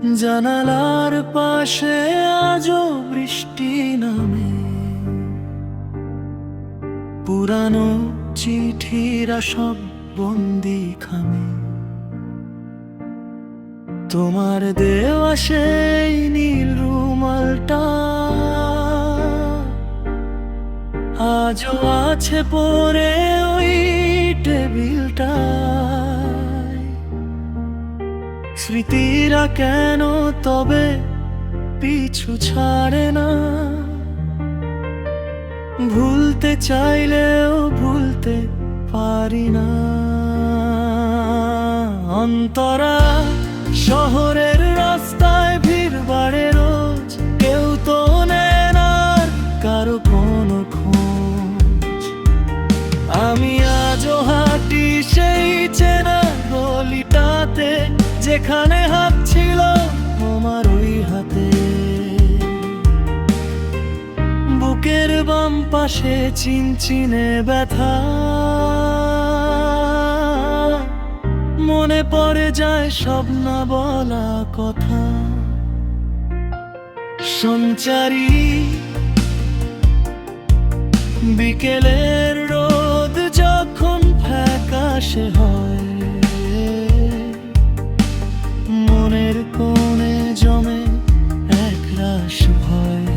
জানালার পাশে আজও বৃষ্টি নামে, পুরানো চিঠিরা সব বন্দি খামে। তোমার দেওয়া সেই নীল রুমালটা আজও আছে পড়ে ওই টেবিলটা। স্মৃতিরা কেন তবে পিছু ছাড়ে না, ভুলতে চাইলেও ভুলতে পারি না। অন্তরা শহরের রাস্তায় ভিড় বাড়ে রোজ, কেউ তো নেয় না কারো কোনো খোঁজ। আমি আজও হাঁটি সেই চেনা গলিটাতে, যেখানে হাত ছিল তোমার ওই হাতে। বুকের বাম পাশে চিনচিনে ব্যথা, মনে পড়ে যায় সব না বলা কথা। সঞ্চারী বিকেলের রোদ যখন ফ্যাকাশে হয়, মনের কোণে জমে একরাশ ভয়।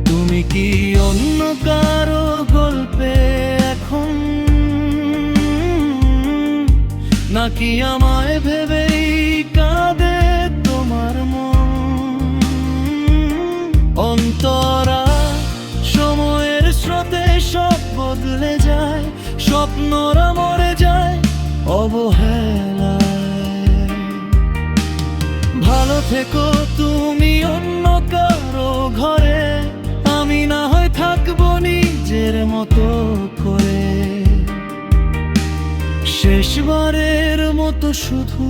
তুমি কি অন্য কারো গল্পে এখন, নাকি আমায় ভেবেই কাঁদে তোমার মন? অন্তরা সময়ের স্রোতে সব বদলে যায়, স্বপ্নরা মরে যায় অবহেলায়। ভালো থেকো তুমি অন্য কারো ঘরে, আমি না হয় থাকবো নিজের মতো করে। শেষবারের মতো শুধু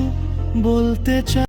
বলতে চাই।